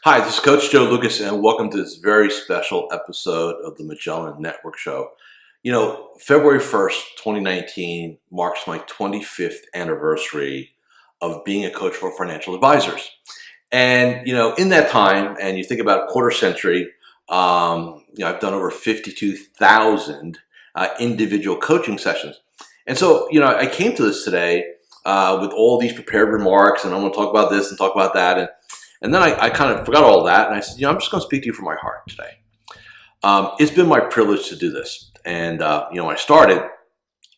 Hi, this is Coach Joe Lucas, and welcome to this very special episode of the Magellan Network Show. February 1st, 2019 marks my 25th anniversary of being a coach for financial advisors. And, in that time, and you think about a quarter century, I've done over 52,000 individual coaching sessions. And so, I came to this today with all these prepared remarks, and I'm going to talk about this and talk about that. And then I kind of forgot all that, and I said, I'm just going to speak to you from my heart today. It's been my privilege to do this. And, when I started,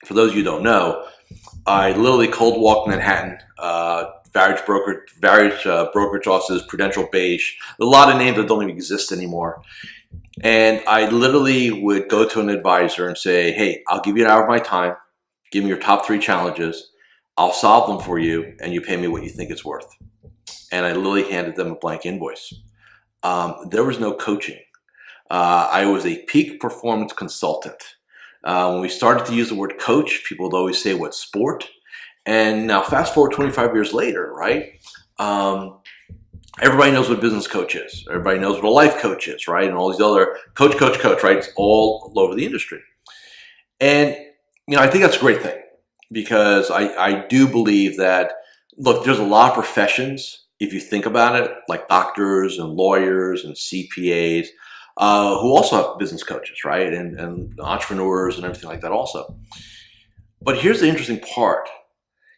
for those of you who don't know, I literally cold walked Manhattan, various brokerage offices, Prudential Beige, a lot of names that don't even exist anymore. And I literally would go to an advisor and say, hey, I'll give you an hour of my time. Give me your top 3 challenges. I'll solve them for you, and you pay me what you think it's worth. And I literally handed them a blank invoice. There was no coaching. I was a peak performance consultant. When we started to use the word coach, people would always say, what sport? And now fast forward 25 years later, right? Everybody knows what a business coach is. Everybody knows what a life coach is, right? And all these other coach, right? It's all over the industry. And, I think that's a great thing because I do believe that, look, there's a lot of professions, if you think about it, like doctors and lawyers and CPAs, who also have business coaches, right? And entrepreneurs and everything like that also. But here's the interesting part.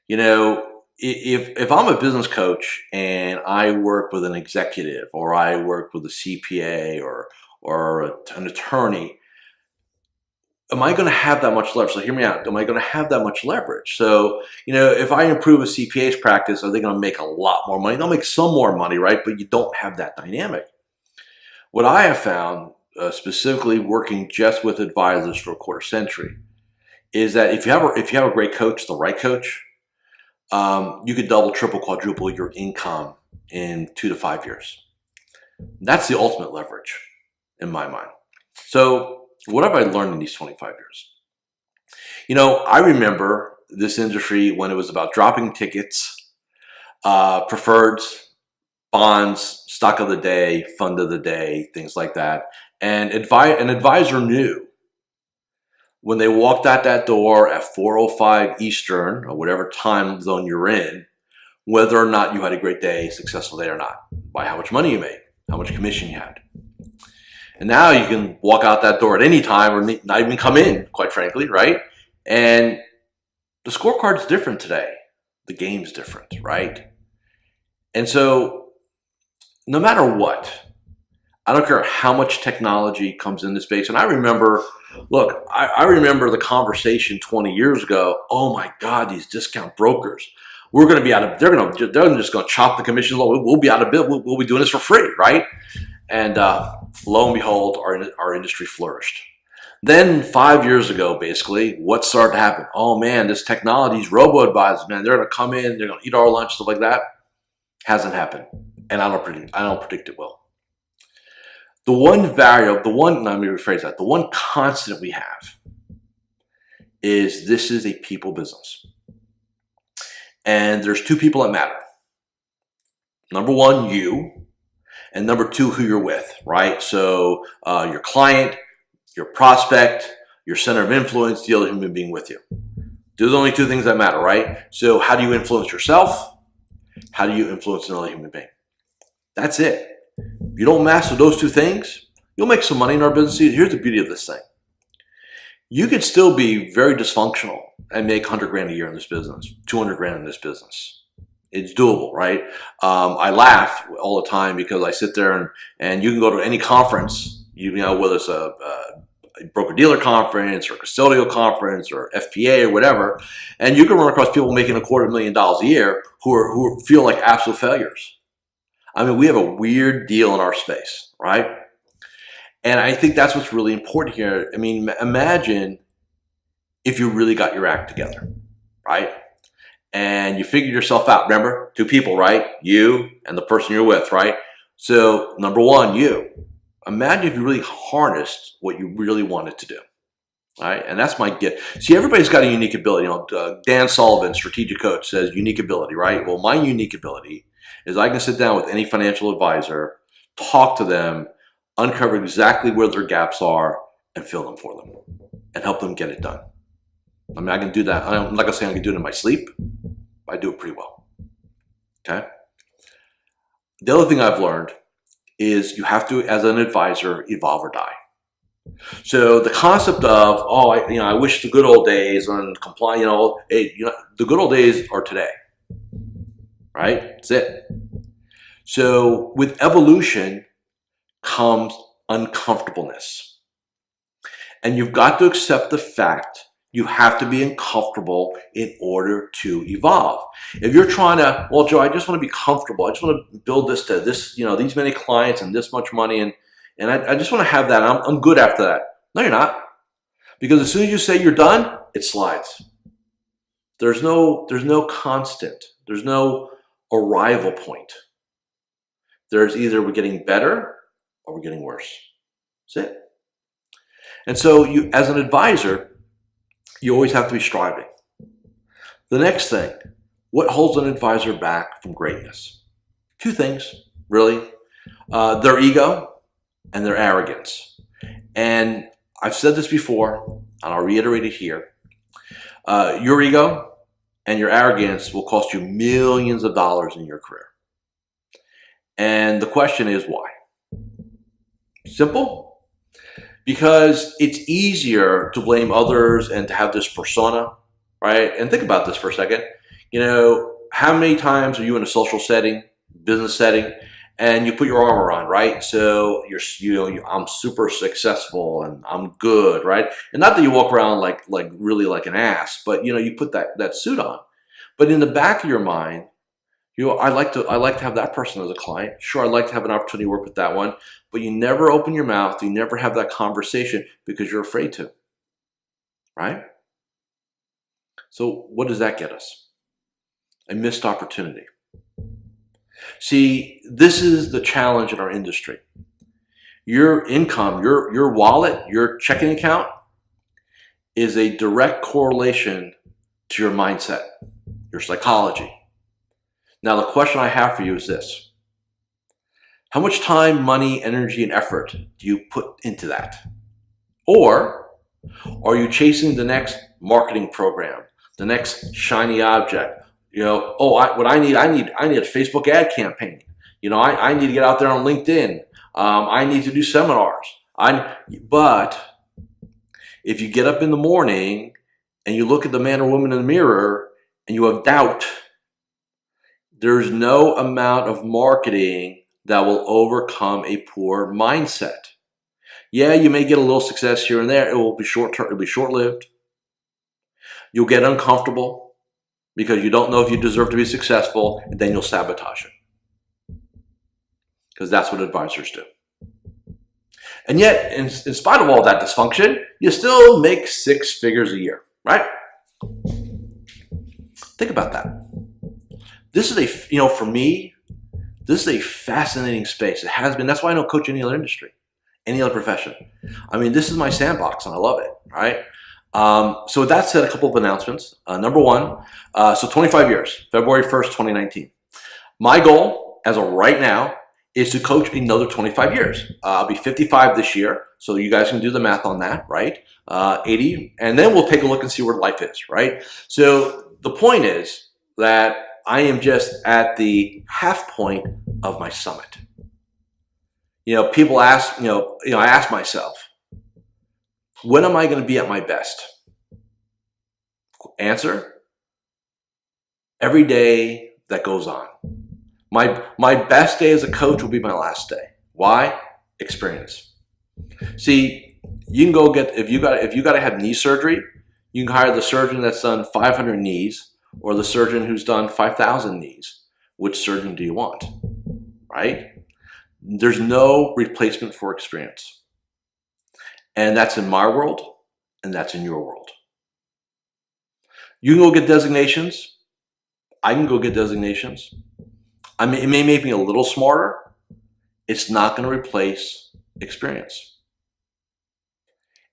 If I'm a business coach and I work with an executive or I work with a CPA or an attorney, am I going to have that much leverage? So hear me out. Am I going to have that much leverage? So, if I improve a CPA's practice, are they going to make a lot more money? They'll make some more money, right? But you don't have that dynamic. What I have found, specifically working just with advisors for a quarter century, is that if you have a great coach, the right coach, you could double, triple, quadruple your income in 2 to 5 years. That's the ultimate leverage in my mind. So, what have I learned in these 25 years? I remember this industry when it was about dropping tickets, preferreds, bonds, stock of the day, fund of the day, things like that. And an advisor knew when they walked out that door at 4:05 Eastern or whatever time zone you're in, whether or not you had a great day, successful day or not, by how much money you made, how much commission you had. And now you can walk out that door at any time or not even come in, quite frankly, right? And the scorecard's different today. The game's different, right? And so no matter what, I don't care how much technology comes into space. And I remember, I remember the conversation 20 years ago. Oh my God, these discount brokers. We're going to be out of, they're just going to chop the commissions. We'll be out of bid. We'll be doing this for free, right? And lo and behold, our industry flourished. Then 5 years ago, basically, what started to happen? Oh man, this technology's robo-advisors, man, they're going to come in, they're going to eat our lunch, stuff like that. Hasn't happened, and I don't predict it will. The one variable, let me rephrase that. The one constant we have is this is a people business, and there's 2 people that matter. Number 1, you. And number 2, who you're with, right? So your client, your prospect, your center of influence, the other human being with you. Those are the only 2 things that matter, right? So how do you influence yourself? How do you influence another human being? That's it. If you don't master those 2 things, you'll make some money in our business. Here's the beauty of this thing. You could still be very dysfunctional and make 100 grand a year in this business, 200 grand in this business. It's doable, right? I laugh all the time because I sit there and you can go to any conference, whether it's a broker-dealer conference or custodial conference or FPA or whatever, and you can run across people making $250,000 a year who feel like absolute failures. I mean, we have a weird deal in our space, right? And I think that's what's really important here. I mean, imagine if you really got your act together, right? And you figured yourself out. Remember, 2 people, right? You and the person you're with, right? So number 1, you. Imagine if you really harnessed what you really wanted to do. All right, and that's my gift. See, everybody's got a unique ability. Dan Sullivan, strategic coach, says unique ability, right? Well, my unique ability is I can sit down with any financial advisor talk to them, uncover exactly where their gaps are, and fill them for them, and help them get it done. I mean, I can do that. I'm not gonna say I can do it in my sleep, but I do it pretty well. Okay. The other thing I've learned is you have to, as an advisor, evolve or die. So the concept of, oh, I wish the good old days on comply, the good old days are today, right? That's it. So with evolution comes uncomfortableness. And you've got to accept the fact you have to be uncomfortable in order to evolve. If you're trying to, well, Joe, I just want to be comfortable. I just want to build this to this, these many clients and this much money, and I just want to have that. I'm good after that. No, you're not. Because as soon as you say you're done, it slides. There's no constant. There's no arrival point. There's either we're getting better or we're getting worse. That's it. And so you, as an advisor, you always have to be striving. The next thing, what holds an advisor back from greatness? Two things, really. Their ego and their arrogance. And I've said this before, and I'll reiterate it here. Your ego and your arrogance will cost you millions of dollars in your career. And the question is why? Simple. Because it's easier to blame others and to have this persona, right? And think about this for a second. How many times are you in a social setting, business setting, and you put your armor on, right? So I'm super successful and I'm good, right? And not that you walk around like really like an ass, but you put that suit on. But in the back of your mind, I like to have that person as a client. Sure, I'd like to have an opportunity to work with that one, but you never open your mouth. You never have that conversation because you're afraid to, right? So what does that get us? A missed opportunity. See, this is the challenge in our industry. Your income, your wallet, your checking account is a direct correlation to your mindset, your psychology. Now, the question I have for you is this. How much time, money, energy, and effort do you put into that? Or are you chasing the next marketing program, the next shiny object? I need a Facebook ad campaign. I need to get out there on LinkedIn. I need to do seminars. But if you get up in the morning and you look at the man or woman in the mirror and you have doubt, there's no amount of marketing that will overcome a poor mindset. Yeah, you may get a little success here and there. It will be short-term. It'll be short-lived. You'll get uncomfortable because you don't know if you deserve to be successful, and then you'll sabotage it. Because that's what advisors do. And yet, in spite of all that dysfunction, you still make 6 figures a year, right? Think about that. This is for me, this is a fascinating space. It has been. That's why I don't coach any other industry, any other profession. I mean, this is my sandbox, and I love it, right? So with that said, a couple of announcements. Number one, so 25 years, February 1st, 2019. My goal, as of right now, is to coach another 25 years. I'll be 55 this year, so you guys can do the math on that, right? 80, and then we'll take a look and see where life is, right? So the point is that I am just at the half point of my summit. People ask, I ask myself, when am I going to be at my best? Answer, every day that goes on. My best day as a coach will be my last day. Why? Experience. See, you can go get, if you got to have knee surgery, you can hire the surgeon that's done 500 knees or the surgeon who's done 5,000 knees. Which surgeon do you want? Right? There's no replacement for experience. And that's in my world, and that's in your world. You can go get designations. I can go get designations. I mean, it may make me a little smarter. It's not going to replace experience.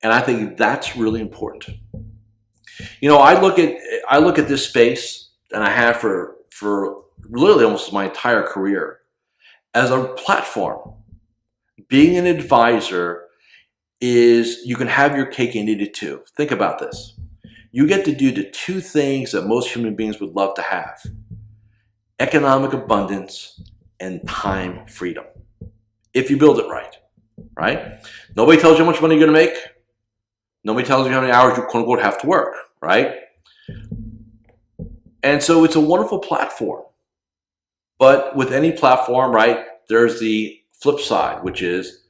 And I think that's really important. I look at this space, and I have for literally almost my entire career, as a platform being an advisor is you can have your cake and eat it too. Think about this. You get to do the two things that most human beings would love to have: economic abundance and time freedom. If you build it right, right? Nobody tells you how much money you're going to make. Nobody tells you how many hours you quote unquote have to work, right? And so it's a wonderful platform. But with any platform, right, there's the flip side, which is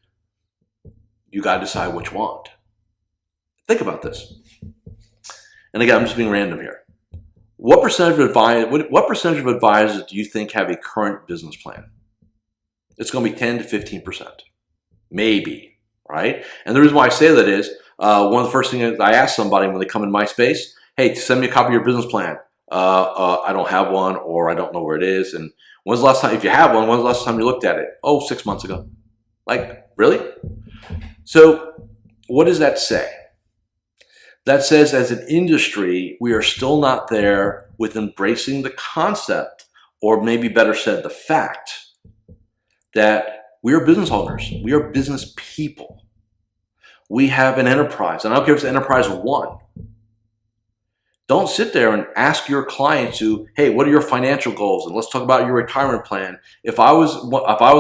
you got to decide what you want. Think about this. And again, I'm just being random here. What percentage of advisors do you think have a current business plan? It's going to be 10 to 15%, maybe, right? And the reason why I say that is one of the first things I ask somebody when they come in my space, hey, send me a copy of your business plan. I don't have one, or I don't know where it is. And when's the last time, if you have one, when's the last time you looked at it? Oh, 6 months ago. Like, really? So what does that say? That says, as an industry, we are still not there with embracing the concept, or maybe better said, the fact that we are business owners. We are business people. We have an enterprise, and I don't care if it's enterprise of one. Don't sit there and ask your clients to, hey, what are your financial goals? And let's talk about your retirement plan. If I was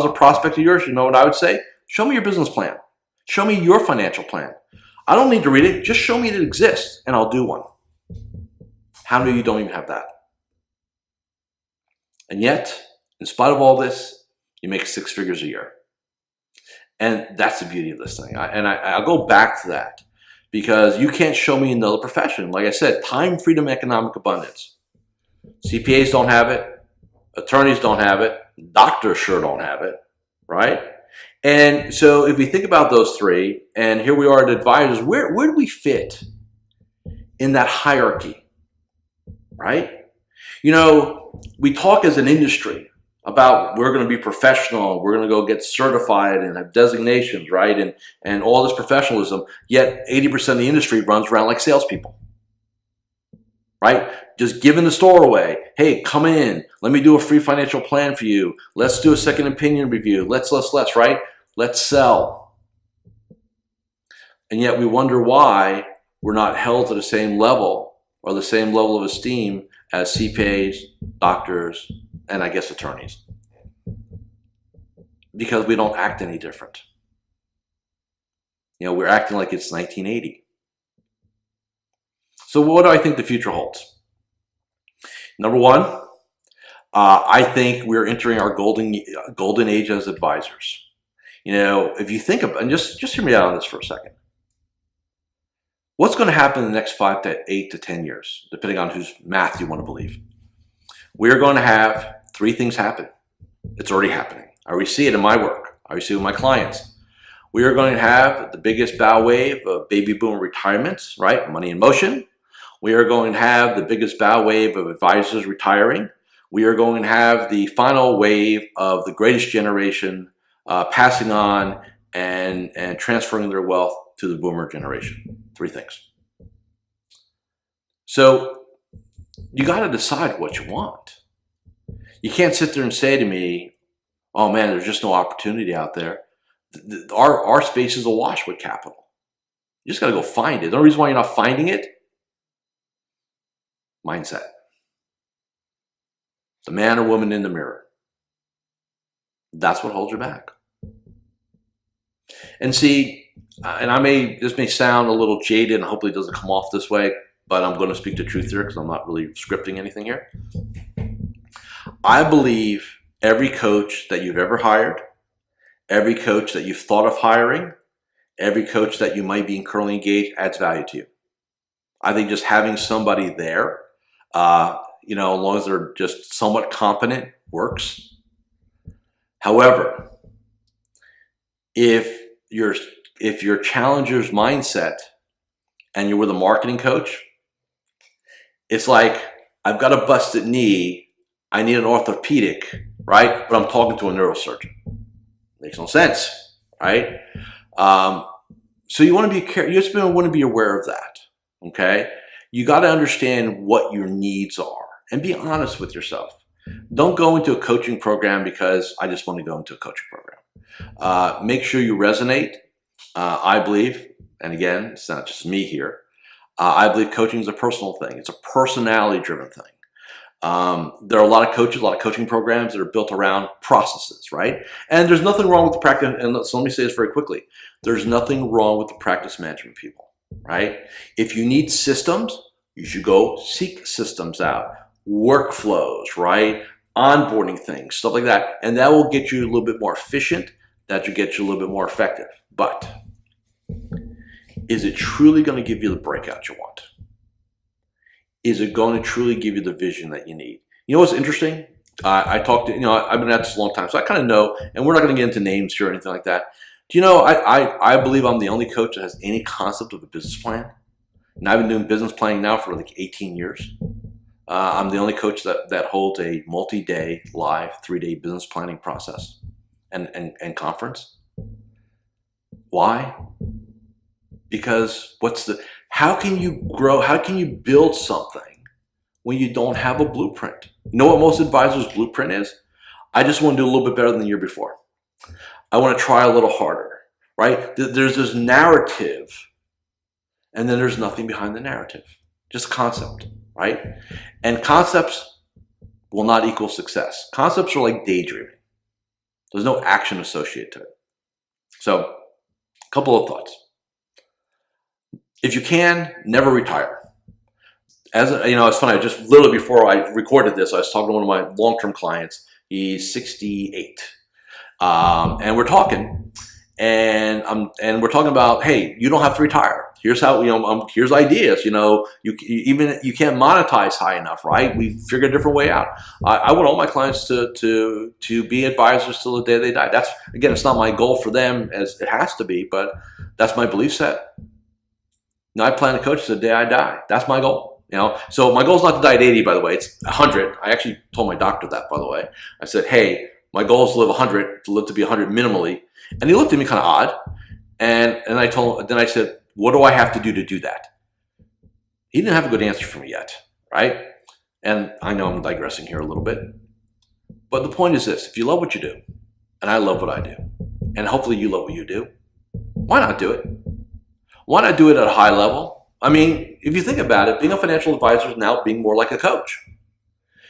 a prospect of yours, you know what I would say? Show me your business plan. Show me your financial plan. I don't need to read it. Just show me it exists, and I'll do one. How many of you don't even have that? And yet, in spite of all this, you make 6 figures a year. And that's the beauty of this thing. I'll go back to that, because you can't show me another profession. Like I said, time, freedom, economic abundance. CPAs don't have it. Attorneys don't have it. Doctors sure don't have it, right? And so if we think about those three, and here we are at advisors, where do we fit in that hierarchy, right? You know, we talk as an industry about we're going to be professional, we're going to go get certified and have designations, right? And all this professionalism, yet 80% of the industry runs around like salespeople, right? Just giving the store away. Hey, come in. Let me do a free financial plan for you. Let's do a second opinion review. Let's, right? Let's sell. And yet we wonder why we're not held to the same level or the same level of esteem as CPAs, doctors, and I guess attorneys. Because we don't act any different. You know, we're acting like it's 1980. So what do I think the future holds? Number one, I think we're entering our golden age as advisors. You know, if you think about, and just hear me out on this for a second. What's going to happen in the next 5 to 8 to 10 years, depending on whose math you want to believe? We're going to have 3 things happen. It's already happening. I already see it in my work. I already see it with my clients. We are going to have the biggest bow wave of baby boomer retirements, right? Money in motion. We are going to have the biggest bow wave of advisors retiring. We are going to have the final wave of the greatest generation passing on and transferring their wealth to the boomer generation. 3 things. So you got to decide what you want. You can't sit there and say to me, oh man, there's just no opportunity out there. Our space is awash with capital. You just got to go find it. The only reason why you're not finding it, mindset. The man or woman in the mirror. That's what holds you back. And see, this may sound a little jaded, and hopefully it doesn't come off this way, but I'm going to speak the truth here because I'm not really scripting anything here. I believe every coach that you've ever hired, every coach that you've thought of hiring, every coach that you might be currently engaged adds value to you. I think just having somebody there, you know, as long as they're just somewhat competent, works. However, if your challenger's mindset and you're with a marketing coach, it's like, I've got a busted knee, I need an orthopedic, right? But I'm talking to a neurosurgeon. Makes no sense, right? So you want to be careful. You just want to be aware of that, okay? You got to understand what your needs are and be honest with yourself. Don't go into a coaching program because I just want to go into a coaching program. Make sure you resonate. I believe, and again, it's not just me here, I believe coaching is a personal thing. It's a personality-driven thing. There are a lot of coaches, a lot of coaching programs that are built around processes, right? And there's nothing wrong with the practice. And so let me say this very quickly. There's nothing wrong with the practice management people, right? If you need systems, you should go seek systems out, workflows, right? Onboarding things, stuff like that. And that will get you a little bit more efficient. That will get you a little bit more effective. But is it truly going to give you the breakout you want? Is it going to truly give you the vision that you need? You know what's interesting? I talked to, I've been at this a long time, so I kind of know, and we're not going to get into names here or anything like that. Do you know, I believe I'm the only coach that has any concept of a business plan. And I've been doing business planning now for like 18 years. I'm the only coach that holds a multi-day live 3-day business planning process and conference. Why? Because how can you grow? How can you build something when you don't have a blueprint? You know what most advisors' blueprint is? I just want to do a little bit better than the year before. I want to try a little harder, right? There's this narrative, and then there's nothing behind the narrative. Just concept, right? And concepts will not equal success. Concepts are like daydreaming. There's no action associated to it. So, a couple of thoughts. If you can, never retire. It's funny, just literally before I recorded this, I was talking to one of my long-term clients. He's 68. And we're talking, and we're talking about, hey, you don't have to retire. Here's how, here's ideas, you can't monetize high enough, right? We figured a different way out. I want all my clients to be advisors till the day they die. That's, again, it's not my goal for them as it has to be, but that's my belief set. Now, I plan to coach to the day I die. That's my goal. So my goal is not to die at 80, by the way. It's 100. I actually told my doctor that, by the way. I said, hey, my goal is to live 100, to live to be 100 minimally. And he looked at me kind of odd. And I said, what do I have to do that? He didn't have a good answer for me yet, right? And I know I'm digressing here a little bit. But the point is this: if you love what you do, and I love what I do, and hopefully you love what you do, why not do it? Why not do it at a high level? I mean, if you think about it, being a financial advisor is now being more like a coach.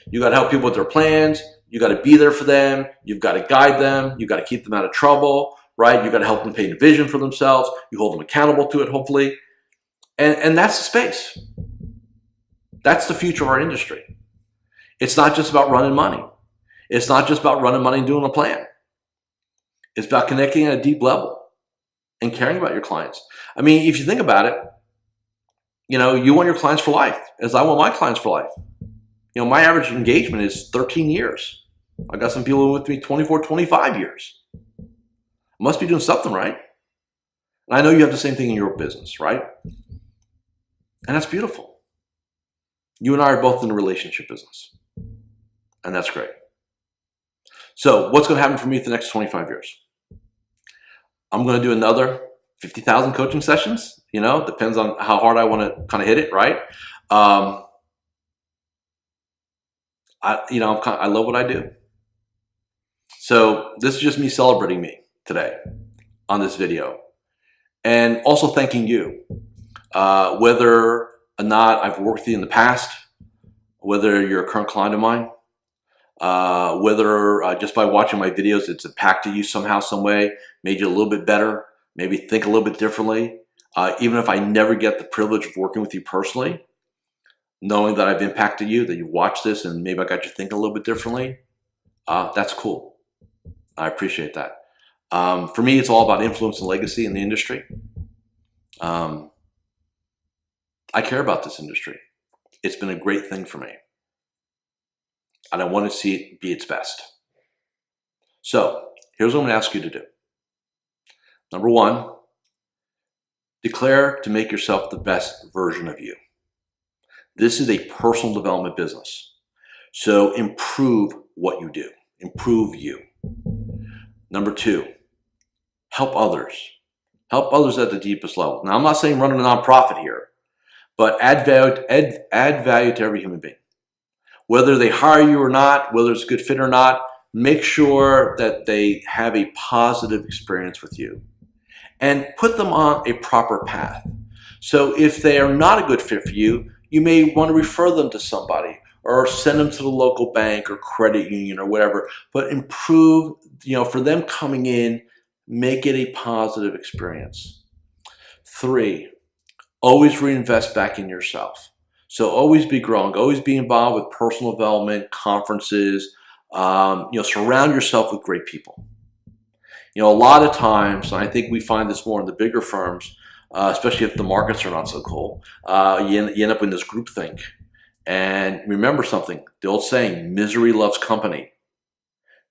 You got to help people with their plans. You got to be there for them. You've got to guide them. You got to keep them out of trouble, right? You got to help them paint a vision for themselves. You hold them accountable to it, hopefully. And that's the space. That's the future of our industry. It's not just about running money. It's not just about running money and doing a plan. It's about connecting at a deep level and caring about your clients. I mean, if you think about it, you want your clients for life, as I want my clients for life. My average engagement is 13 years. I got some people with me 24, 25 years. I must be doing something right. And I know you have the same thing in your business, right? And that's beautiful. You and I are both in the relationship business. And that's great. So what's going to happen for me for the next 25 years? I'm going to do another 50,000 coaching sessions. Depends on how hard I want to kind of hit it, right? I love what I do. So this is just me celebrating me today on this video. And also thanking you. Whether or not I've worked with you in the past, whether you're a current client of mine, whether just by watching my videos, it's impacted you somehow, some way, made you a little bit better, maybe think a little bit differently. Even if I never get the privilege of working with you personally, knowing that I've impacted you, that you watched this and maybe I got you thinking a little bit differently, that's cool. I appreciate that. For me, it's all about influence and legacy in the industry. I care about this industry. It's been a great thing for me. And I want to see it be its best. So here's what I'm going to ask you to do. Number one, declare to make yourself the best version of you. This is a personal development business. So improve what you do. Improve you. Number two, help others. Help others at the deepest level. Now, I'm not saying run a nonprofit here, but add value to every human being. Whether they hire you or not, whether it's a good fit or not, make sure that they have a positive experience with you, and put them on a proper path. So if they are not a good fit for you, you may want to refer them to somebody or send them to the local bank or credit union or whatever, but improve, for them coming in, make it a positive experience. 3, always reinvest back in yourself. So always be growing, always be involved with personal development, conferences, surround yourself with great people. A lot of times, and I think we find this more in the bigger firms, especially if the markets are not so cool, you end up in this groupthink. And remember something, the old saying, misery loves company.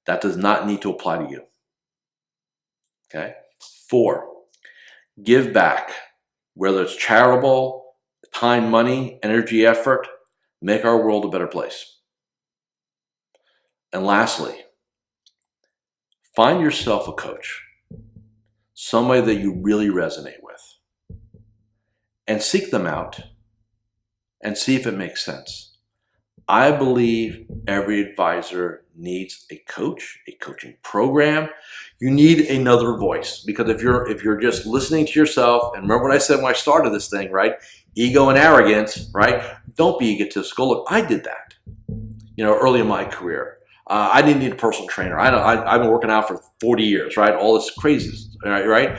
That does not need to apply to you. Okay? 4, give back, whether it's charitable, time, money, energy, effort, make our world a better place. And lastly, find yourself a coach, somebody that you really resonate with, and seek them out and see if it makes sense. I believe every advisor needs a coach, a coaching program. You need another voice, because if you're just listening to yourself, and remember what I said when I started this thing, right? Ego and arrogance, right? Don't be egotistical. Look, I did that, early in my career. I didn't need a personal trainer. I've been working out for 40 years, right? All this crazy, right?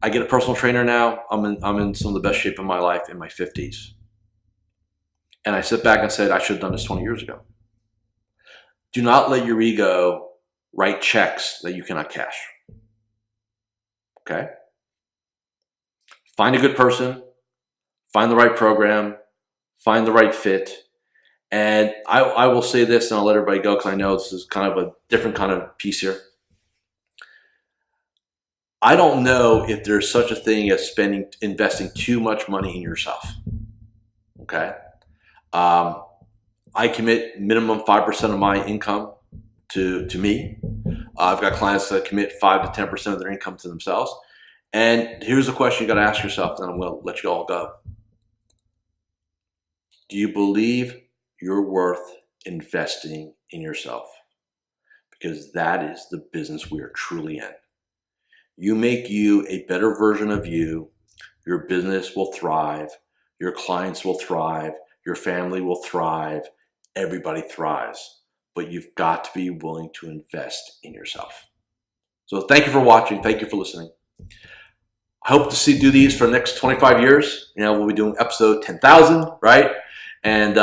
I get a personal trainer now. I'm in some of the best shape of my life in my 50s. And I sit back and said, I should have done this 20 years ago. Do not let your ego write checks that you cannot cash. Okay? Find a good person, find the right program, find the right fit. And I will say this, and I'll let everybody go because I know this is kind of a different kind of piece here. I don't know if there's such a thing as investing too much money in yourself. Okay? I commit minimum 5% of my income to me. I've got clients that commit 5 to 10% of their income to themselves. And here's the question you got to ask yourself, then I'm going to let you all go. Do you believe you're worth investing in yourself? Because that is the business we are truly in. You make you a better version of you, your business will thrive, your clients will thrive, your family will thrive, everybody thrives. But you've got to be willing to invest in yourself. So thank you for watching. Thank you for listening. I hope to do these for the next 25 years. We'll be doing episode 10,000, right? And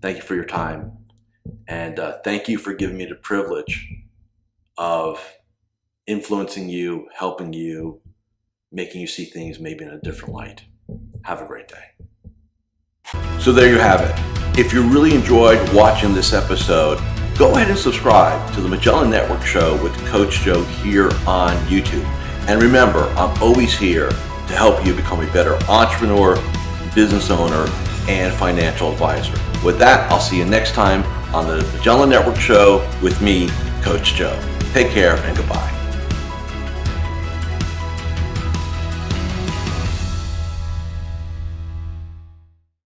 thank you for your time. And thank you for giving me the privilege of influencing you, helping you, making you see things maybe in a different light. Have a great day. So there you have it. If you really enjoyed watching this episode, go ahead and subscribe to the Magellan Network Show with Coach Joe here on YouTube. And remember, I'm always here to help you become a better entrepreneur, business owner, and financial advisor. With that, I'll see you next time on the Magellan Network Show with me, Coach Joe. Take care and goodbye.